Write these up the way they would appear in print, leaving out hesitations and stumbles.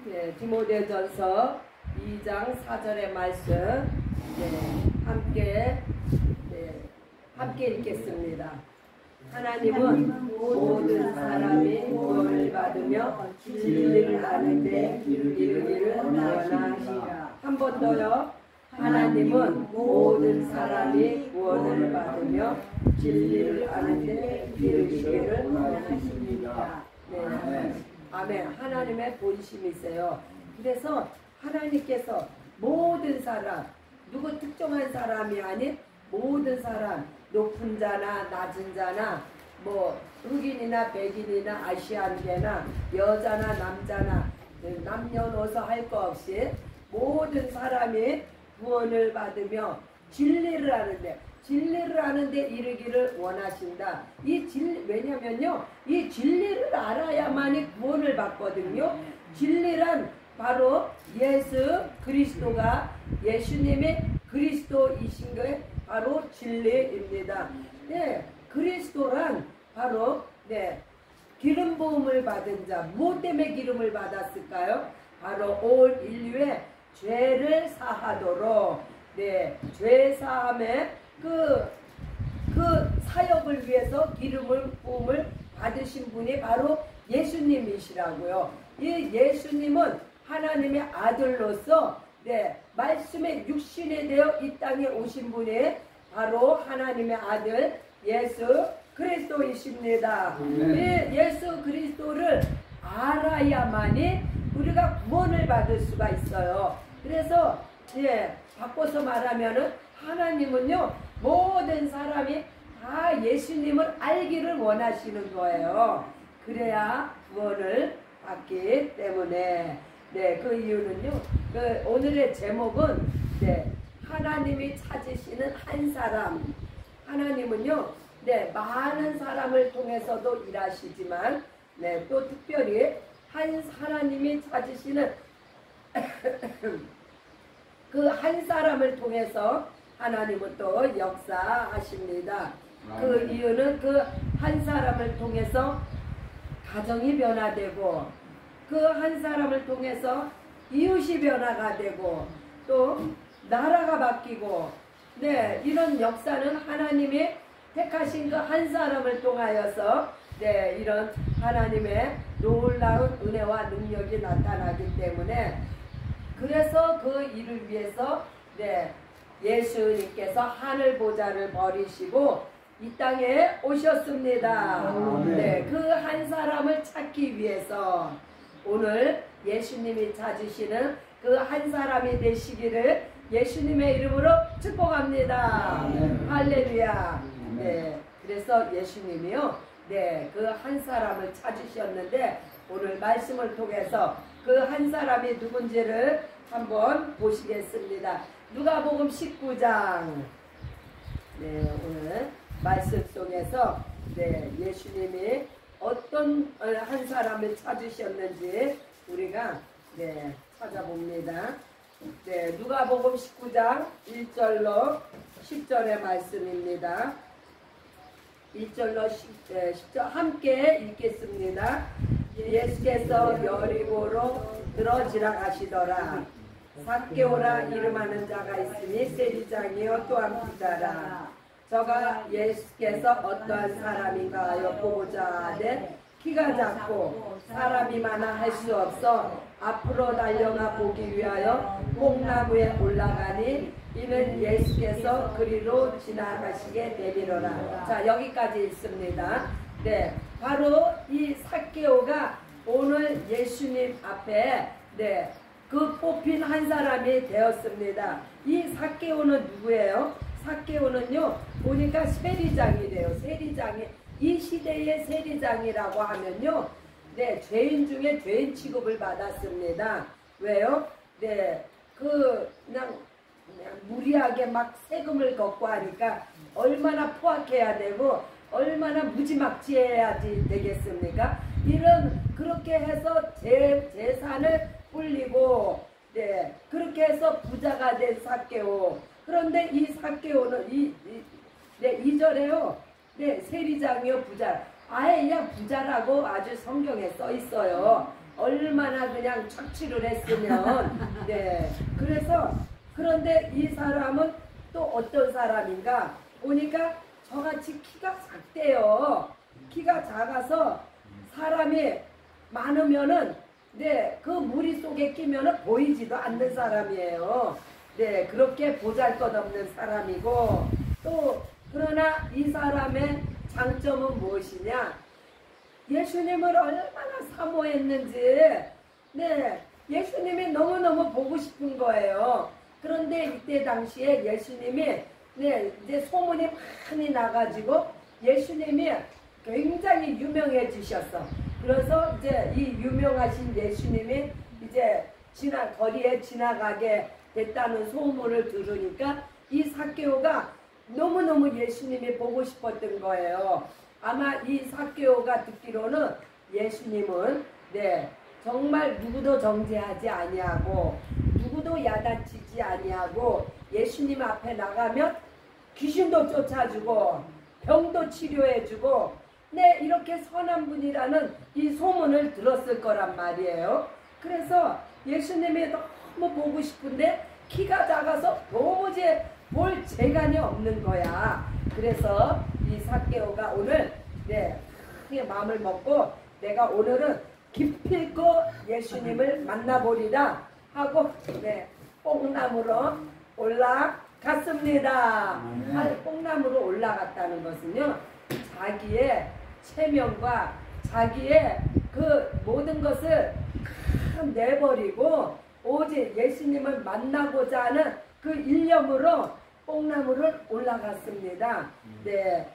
네, 디모데전서 2장 4절의 말씀 함께 읽겠습니다. 하나님은 모든 사람이 구원을 받으며 진리를 아는데 이르기를 원하시라. 한 번 더요. 하나님은 모든 사람이 구원을 받으며 진리를 아는데 이르기를 원하십니다. 네. 아멘. 하나님의 본심이세요. 그래서 하나님께서 모든 사람, 누구 특정한 사람이 아닌 모든 사람, 높은 자나 낮은 자나 뭐 흑인이나 백인이나 아시안계나 여자나 남자나 남녀노소 할 거 없이 모든 사람이 구원을 받으며 진리를 아는데 이르기를 원하신다. 왜냐면요, 이 진리를 알아야만이 구원을 받거든요. 진리란 바로 예수 그리스도가 예수님이 그리스도이신 게 바로 진리입니다. 네, 그리스도란 바로 기름 부음을 받은 자. 무엇 때문에 기름을 받았을까요? 바로 온 인류의 죄를 사하도록 죄 사함의 그 사역을 위해서 기름을 부음을 받으신 분이 바로 예수님이시라고요. 이 예수님은 하나님의 아들로서 말씀의 육신이 되어 이 땅에 오신 분이 바로 하나님의 아들 예수 그리스도이십니다. 이 예수 그리스도를 알아야만이 우리가 구원을 받을 수가 있어요. 그래서 바꿔서 말하면은 하나님은요, 모든 사람이 다 예수님을 알기를 원하시는 거예요. 그래야 구원을 받기 때문에. 그 이유는요, 오늘의 제목은 하나님이 찾으시는 한 사람. 하나님은요, 많은 사람을 통해서도 일하시지만 또 특별히 하나님이 찾으시는 그 한 사람을 통해서 하나님은 또 역사하십니다. 그 이유는 그 한 사람을 통해서 가정이 변화되고 그 한 사람을 통해서 이웃이 변화가 되고 또 나라가 바뀌고 이런 역사는 하나님이 택하신 그 한 사람을 통하여서 이런 하나님의 놀라운 은혜와 능력이 나타나기 때문에 그래서 그 일을 위해서 예수님께서 하늘 보좌를 버리시고 이 땅에 오셨습니다. 그 한 사람을 찾기 위해서 오늘 예수님이 찾으시는 그 한 사람이 되시기를 예수님의 이름으로 축복합니다. 할렐루야. 그래서 예수님이요, 그 한 사람을 찾으셨는데 오늘 말씀을 통해서 그 한 사람이 누군지를 한번 보시겠습니다. 누가복음 19장. 오늘 말씀 속에서 예수님이 어떤 한 사람을 찾으셨는지 우리가 찾아봅니다. 누가복음 19장 1절로 10절의 말씀입니다. 1절로 10절 함께 읽겠습니다. 예수께서 여리고로 들어 지나가시더라. 삭개오라 이름하는 자가 있으니 세리장이요 또한 부자라. 저가 예수께서 어떠한 사람인가 하여 보고자 하되 키가 작고 사람이 많아 할 수 없어 앞으로 달려가 보기 위하여 뽕나무에 올라가니 이는 예수께서 그리로 지나가시게 되리로라. 자, 여기까지 읽습니다. 바로 이 삭개오가 오늘 예수님 앞에 그 뽑힌 한 사람이 되었습니다. 이 삭개오는 누구예요? 삭개오는요, 보니까 세리장이래요. 세리장이, 이 시대의 세리장이라고 하면요, 죄인 중에 죄인 취급을 받았습니다. 왜요? 그냥 무리하게 막 세금을 걷고 하니까 얼마나 포악해야 되고 얼마나 무지막지해야지 되겠습니까? 그렇게 해서 재산을 불리고 그렇게 해서 부자가 된 삭개오. 그런데 이 삭개오는 2절에요. 세리장이요 부자. 아예 그냥 부자라고 아주 성경에 써 있어요. 얼마나 그냥 착취를 했으면 네 그래서 그런데 이 사람은 또 어떤 사람인가 보니까 저같이 키가 작대요. 키가 작아서 사람이 많으면은 네 그 무리 속에 끼면은 보이지도 않는 사람이에요. 네 그렇게 보잘것없는 사람이고 또 그러나 이 사람의 장점은 무엇이냐? 예수님을 얼마나 사모했는지 네 예수님이 너무너무 보고 싶은 거예요. 그런데 이때 당시에 예수님이 네 이제 소문이 많이 나가지고 예수님이 굉장히 유명해지셨어. 그래서 이제 이 유명하신 예수님이 이제 거리에 지나가게 됐다는 소문을 들으니까 이 삭개오가 너무너무 예수님이 보고 싶었던 거예요. 아마 이 삭개오가 듣기로는 예수님은 네 정말 누구도 정죄하지 아니하고 누구도 야단치지 아니하고 예수님 앞에 나가면 귀신도 쫓아주고 병도 치료해주고 네 이렇게 선한 분이라는 이 소문을 들었을 거란 말이에요. 그래서 예수님이 너무 보고 싶은데 키가 작아서 도무지 볼 재간이 없는 거야. 그래서 이 삭개오가 오늘 네 크게 마음을 먹고 내가 오늘은 기필코 예수님을 만나보리라 하고 네 뽕나무로 올라갔습니다. 뽕나무로 올라갔다는 것은요 자기의 체면과 자기의 그 모든 것을 내버리고 오직 예수님을 만나고자 하는 그 일념으로 뽕나무를 올라갔습니다. 네,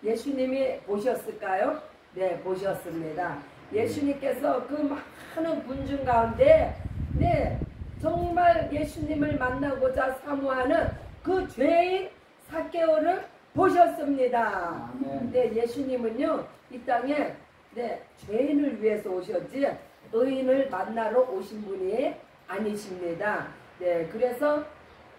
예수님이 보셨을까요? 네, 보셨습니다. 예수님께서 그 많은 군중 가운데 네, 정말 예수님을 만나고자 사모하는 그 죄인 삭개오를 보셨습니다. 네, 예수님은요 이 땅에 네, 죄인을 위해서 오셨지 의인을 만나러 오신 분이 아니십니다. 네, 그래서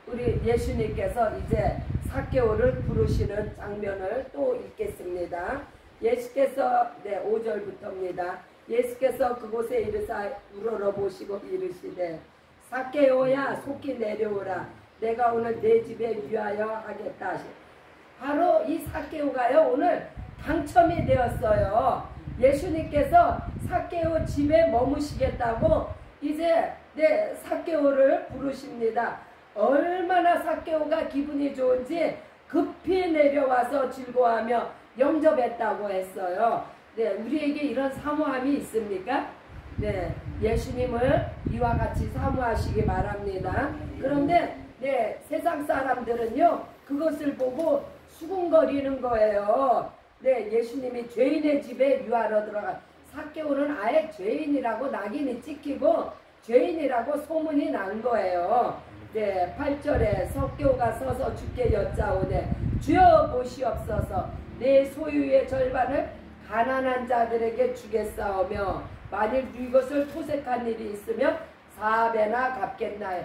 우리 예수님께서 이제 삭개오를 부르시는 장면을 또 읽겠습니다. 예수께서 네, 5절부터입니다. 예수께서 그곳에 이르사 우러러보시고 이르시되 삭개오야 속히 내려오라 내가 오늘 내 집에 위하여 하겠다. 바로 이 삭개오가요 오늘 당첨이 되었어요. 예수님께서 삭개오 집에 머무시겠다고 이제 네 삭개오를 부르십니다. 얼마나 삭개오가 기분이 좋은지 급히 내려와서 즐거워하며 영접했다고 했어요. 네, 우리에게 이런 사모함이 있습니까? 네, 예수님을 이와 같이 사모하시기 바랍니다. 그런데 네, 세상 사람들은요 그것을 보고 수군거리는 거예요. 네, 예수님이 죄인의 집에 유하러 들어가 삭개오는 아예 죄인이라고 낙인이 찍히고 죄인이라고 소문이 난 거예요. 네, 8절에 삭개오가 서서 주께 여짜오되 주여 보시옵소서 내 소유의 절반을 가난한 자들에게 주겠사오며 만일 이것을 토색한 일이 있으면 4배나 갚겠나요.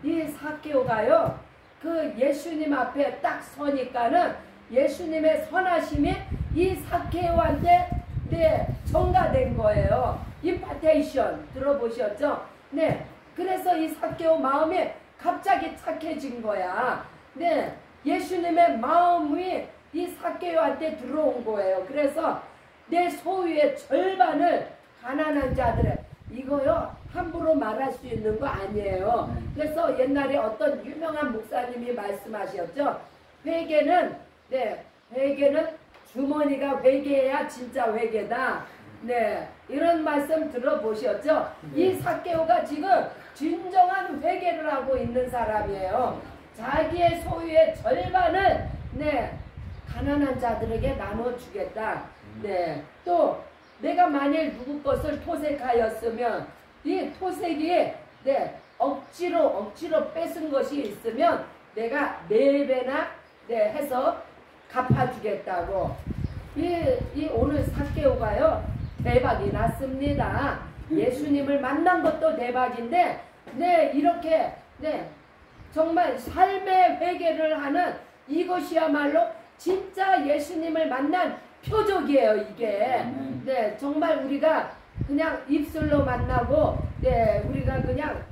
이 삭개오가요 그 예수님 앞에 딱 서니까는 예수님의 선하심이 이 삭개오한테 네, 전가된 거예요. 임파테이션 들어보셨죠? 네, 그래서 이 삭개오 마음이 갑자기 착해진 거야. 네, 예수님의 마음이 이 삭개오한테 들어온 거예요. 그래서 내 소유의 절반을 가난한 자들의 이거요 함부로 말할 수 있는 거 아니에요. 그래서 옛날에 어떤 유명한 목사님이 말씀하셨죠. 회개는 네, 회개는 주머니가 회개해야 진짜 회개다. 네, 이런 말씀 들어보셨죠? 이 삭개오가 지금 진정한 회개를 하고 있는 사람이에요. 자기의 소유의 절반을 네, 가난한 자들에게 나눠주겠다. 네, 또 내가 만일 누구 것을 토색하였으면 이 토색이 네, 억지로 뺏은 것이 있으면 내가 4배나 네, 해서 갚아주겠다고. 이 오늘 삭개오가요 대박이 났습니다. 예수님을 만난 것도 대박인데 네, 이렇게 네, 정말 삶의 회개를 하는 이것이야말로 진짜 예수님을 만난 표적이에요. 이게 네, 정말 우리가 그냥 입술로 만나고 우리가 그냥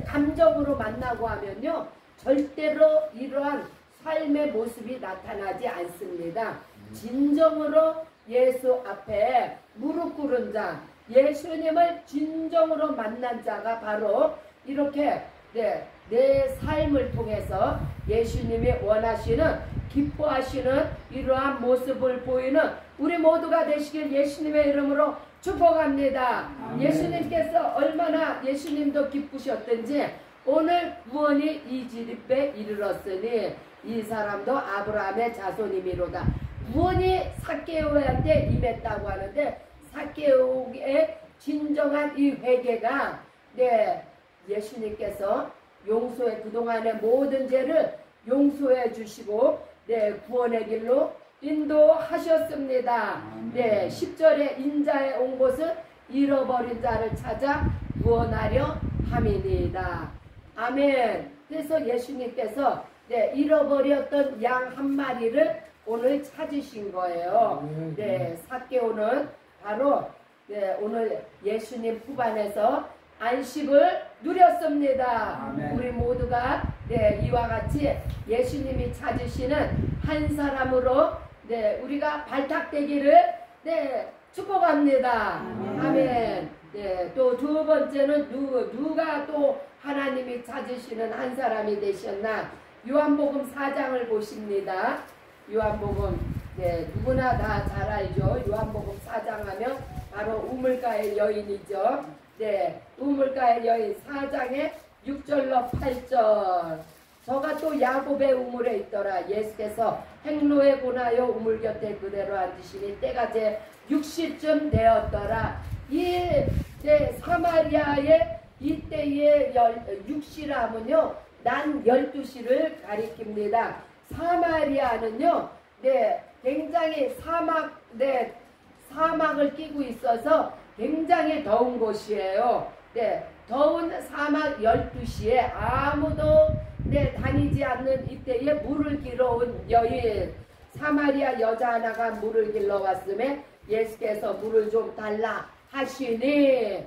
감정으로 만나고 하면요 절대로 이러한 삶의 모습이 나타나지 않습니다. 진정으로 예수 앞에 무릎 꿇은 자, 예수님을 진정으로 만난 자가 바로 이렇게 내 삶을 통해서 예수님이 원하시는 기뻐하시는 이러한 모습을 보이는 우리 모두가 되시길 예수님의 이름으로 축복합니다. 아멘. 예수님께서 얼마나 예수님도 기쁘셨던지 오늘 구원이 이 집에 이르렀으니 이 사람도 아브라함의 자손이미로다. 구원이 삭개오한테 임했다고 하는데 삭개오의 진정한 이 회개가 예수님께서 용서해 그동안의 모든 죄를 용서해 주시고 구원의 길로 인도하셨습니다. 10절에 인자에 온 곳은 잃어버린 자를 찾아 구원하려 함이니이다. 아멘. 그래서 예수님께서 잃어버렸던 양 한 마리를 오늘 찾으신 거예요. 삭개오는 바로 오늘 예수님 품 안에서 안식을 누렸습니다. 아멘. 우리 모두가 이와 같이 예수님이 찾으시는 한 사람으로 우리가 발탁되기를 축복합니다. 아멘. 또 두 번째는 누가 또 하나님이 찾으시는 한 사람이 되셨나? 요한복음 4장을 보십니다. 요한복음 누구나 다 잘 알죠. 요한복음 4장 하면 바로 우물가의 여인이죠. 우물가의 여인 4장의 6절로 8절. 저가 또 야곱의 우물에 있더라. 예수께서 행로에 고나여 우물 곁에 그대로 앉으시니 때가 제 60쯤 되었더라. 이 사마리아의 이때의 6시라면요 난 12시를 가리킵니다. 사마리아는요 굉장히 사막을 끼고 있어서 굉장히 더운 곳이에요. 더운 사막 12시에 아무도 다니지 않는 이때에 물을 길러 온 여인 사마리아 여자 하나가 물을 길러 왔음에 예수께서 물을 좀 달라 하시니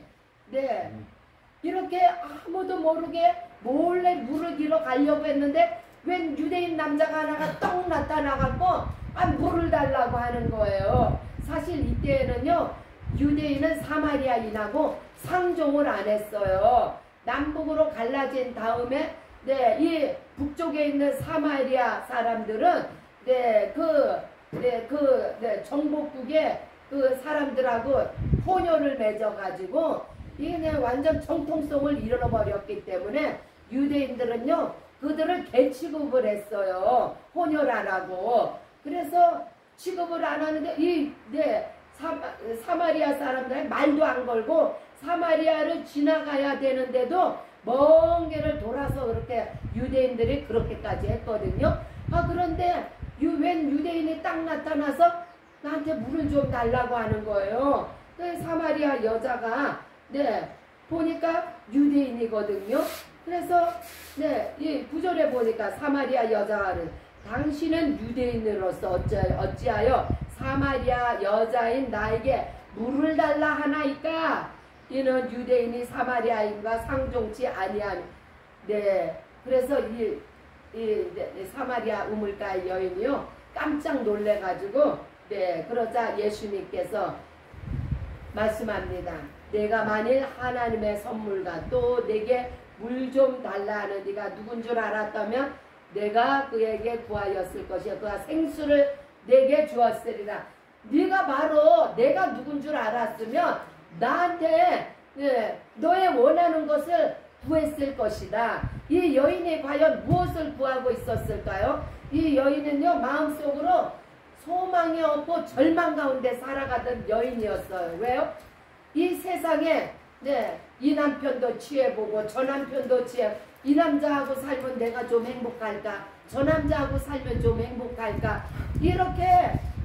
이렇게 아무도 모르게 몰래 물을 길러 가려고 했는데 웬 유대인 남자가 하나가 떡 나타나갖고 물을 달라고 하는 거예요. 사실 이때에는요 유대인은 사마리아인하고 상종을 안 했어요. 남북으로 갈라진 다음에 이 북쪽에 있는 사마리아 사람들은 정복국의 그 사람들하고 혼혈을 맺어가지고 이게 완전 정통성을 잃어버렸기 때문에 유대인들은요 그들을 개취급을 했어요. 혼혈 안 하고. 그래서 취급을 안 하는데 사마리아 사람들은 말도 안 걸고 사마리아를 지나가야 되는데도 먼 길을 돌아서 그렇게 유대인들이 그렇게까지 했거든요. 그런데 웬 유대인이 딱 나타나서 나한테 물을 좀 달라고 하는 거예요. 그 사마리아 여자가 보니까 유대인이거든요. 그래서 이 구절에 보니까 사마리아 여자는 당신은 유대인으로서 어찌하여 사마리아 여자인 나에게 물을 달라 하나이까? 이는 유대인이 사마리아인과 상종치 아니한. 그래서 이 사마리아 우물가의 여인이요 깜짝 놀래가지고 그러자 예수님께서 말씀합니다. 내가 만일 하나님의 선물과 또 내게 물 좀 달라 하는 네가 누군 줄 알았다면 내가 그에게 구하였을 것이요 그가 생수를 내게 주었으리라. 네가 바로 내가 누군 줄 알았으면 나한테 너의 원하는 것을 구했을 것이다. 이 여인이 과연 무엇을 구하고 있었을까요? 이 여인은요 마음속으로 소망이 없고 절망 가운데 살아가던 여인이었어요. 왜요? 이 세상에 이 남편도 취해보고 저 남편도 이 남자하고 살면 내가 좀 행복할까? 저 남자하고 살면 좀 행복할까? 이렇게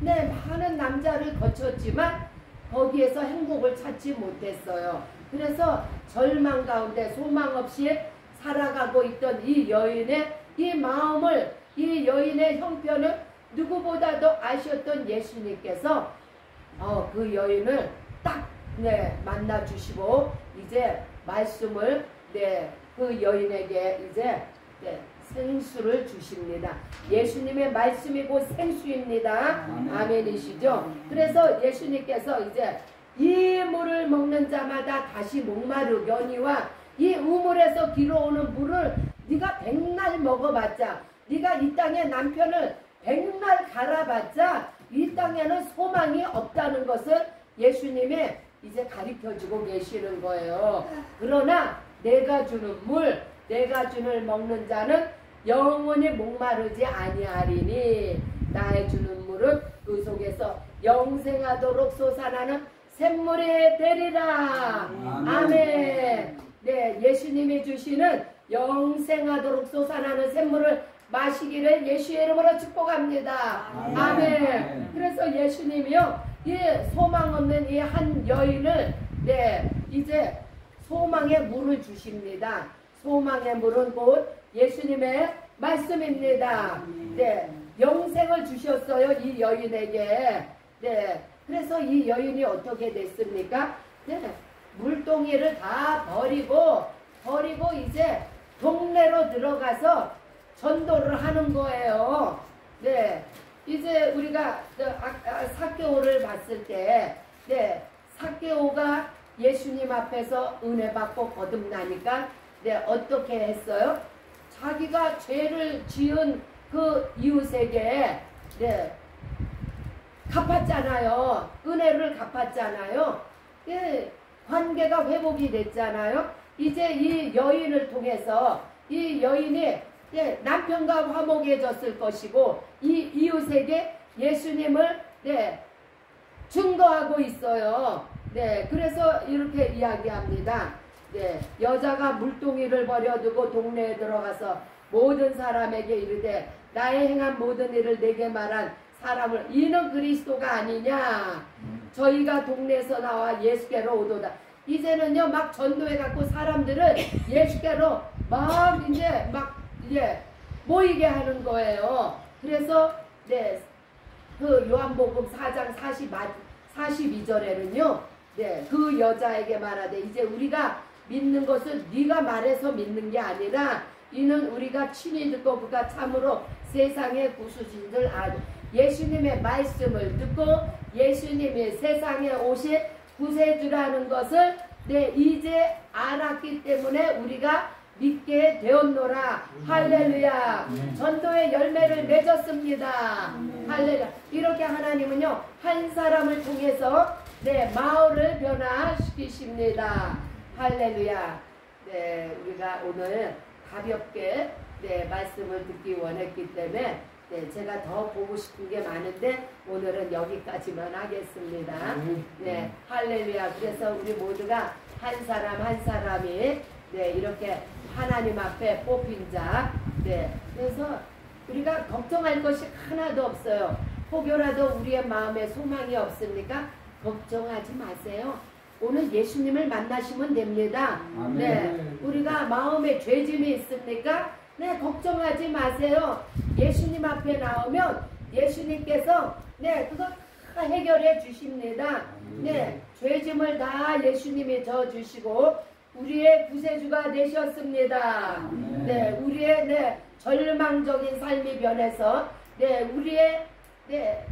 많은 남자를 거쳤지만 거기에서 행복을 찾지 못했어요. 그래서 절망 가운데 소망 없이 살아가고 있던 이 여인의 이 마음을 이 여인의 형편을 누구보다도 아셨던 예수님께서 그 여인을 딱 네, 만나 주시고 이제 말씀을 네, 그 여인에게 이제 네, 생수를 주십니다. 예수님의 말씀이 곧 생수입니다. 아멘이시죠? 그래서 예수님께서 이제 이 물을 먹는 자마다 다시 목마르거니와 이 우물에서 길어오는 물을 네가 백날 먹어봤자, 네가 이 땅에 남편을 백날 갈아봤자 이 땅에는 소망이 없다는 것을 예수님이 이제 가르쳐주고 계시는 거예요. 그러나 내가 주는 물, 내가 주는 먹는 자는 영원히 목마르지 아니하리니 나의 주는 물은 그 속에서 영생하도록 솟아나는 샘물이 되리라. 아멘. 네, 예수님이 주시는 영생하도록 솟아나는 샘물을 마시기를 예수의 이름으로 축복합니다. 아멘. 그래서 예수님이요, 이 소망 없는 이 한 여인을 네, 이제 소망의 물을 주십니다. 소망의 물은 곧 예수님의 말씀입니다. 네, 영생을 주셨어요, 이 여인에게. 네, 그래서 이 여인이 어떻게 됐습니까? 네, 물동이를 다 버리고 이제 동네로 들어가서 전도를 하는 거예요. 네, 이제 우리가 삭개오를 봤을 때, 네, 삭개오가 예수님 앞에서 은혜 받고 거듭나니까, 네, 어떻게 했어요? 자기가 죄를 지은 그 이웃에게, 네, 갚았잖아요. 은혜를 갚았잖아요. 예, 관계가 회복이 됐잖아요. 이제 이 여인을 통해서 이 여인이 예, 남편과 화목해졌을 것이고 이 이웃에게 예수님을 네, 증거하고 있어요. 네, 그래서 이렇게 이야기합니다. 네, 여자가 물동이를 버려두고 동네에 들어가서 모든 사람에게 이르되 나의 행한 모든 일을 내게 말한 사람을 이는 그리스도가 아니냐. 저희가 동네에서 나와 예수께로 오도다. 이제는요 막 전도해갖고 사람들을 예수께로 막 이제 모이게 하는 거예요. 그래서 네, 그 요한복음 4장 42절에는요 네, 그 여자에게 말하되 이제 우리가 믿는 것은 네가 말해서 믿는 게 아니라 이는 우리가 친히 듣고 그가 참으로 세상의 구수신 줄 알고 예수님의 말씀을 듣고 예수님이 세상에 오신 구세주라는 것을 네, 이제 알았기 때문에 우리가 믿게 되었노라. 할렐루야. 전도의 열매를 맺었습니다. 할렐루야. 이렇게 하나님은요 한 사람을 통해서 네, 마을을 변화시키십니다. 할렐루야. 네, 우리가 오늘 가볍게 네, 말씀을 듣기 원했기 때문에 네, 제가 더 보고 싶은 게 많은데 오늘은 여기까지만 하겠습니다. 네, 할렐루야. 그래서 우리 모두가 한 사람 한 사람이 네, 이렇게 하나님 앞에 뽑힌 자. 네, 그래서 우리가 걱정할 것이 하나도 없어요. 혹여라도 우리의 마음에 소망이 없습니까? 걱정하지 마세요. 오늘 예수님을 만나시면 됩니다. 네, 우리가 마음에 죄짐이 있습니까? 네, 걱정하지 마세요. 예수님 앞에 나오면 예수님께서 네, 그거 다 해결해 주십니다. 네, 죄짐을 다 예수님이 져주시고 우리의 구세주가 되셨습니다. 네, 우리의 네, 절망적인 삶이 변해서 네, 우리의 네,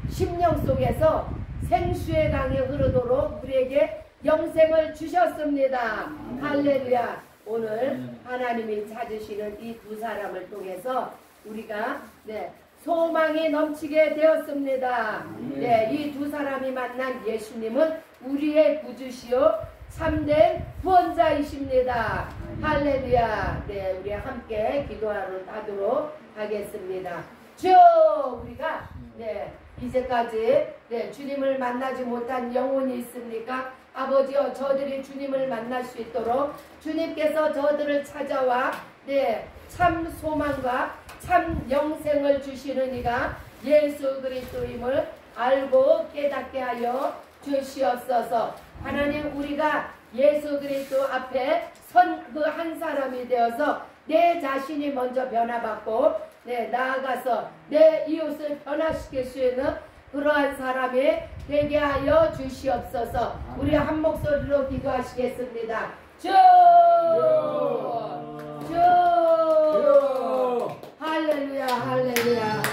심령 속에서 생수의 강이 흐르도록 우리에게 영생을 주셨습니다. 할렐루야. 오늘 하나님이 찾으시는 이 두 사람을 통해서 우리가 네, 소망이 넘치게 되었습니다. 네, 이 두 사람이 만난 예수님은 우리의 구주시요 참된 구원자이십니다. 할렐루야. 네, 우리 함께 기도하도록 하겠습니다. 주여, 우리가 네, 이제까지 네, 주님을 만나지 못한 영혼이 있습니까? 아버지여, 저들이 주님을 만날 수 있도록 주님께서 저들을 찾아와 네, 참 소망과 참 영생을 주시는 이가 예수 그리스도임을 알고 깨닫게 하여 주시옵소서. 하나님, 우리가 예수 그리스도 앞에 선 그 한 사람이 되어서 내 자신이 먼저 변화받고 네, 나아가서 내 이웃을 변화시킬 수 있는 그러한 사람이 되게 하여 주시옵소서. 우리 한 목소리로 기도하시겠습니다. 주! 주! 할렐루야, 할렐루야.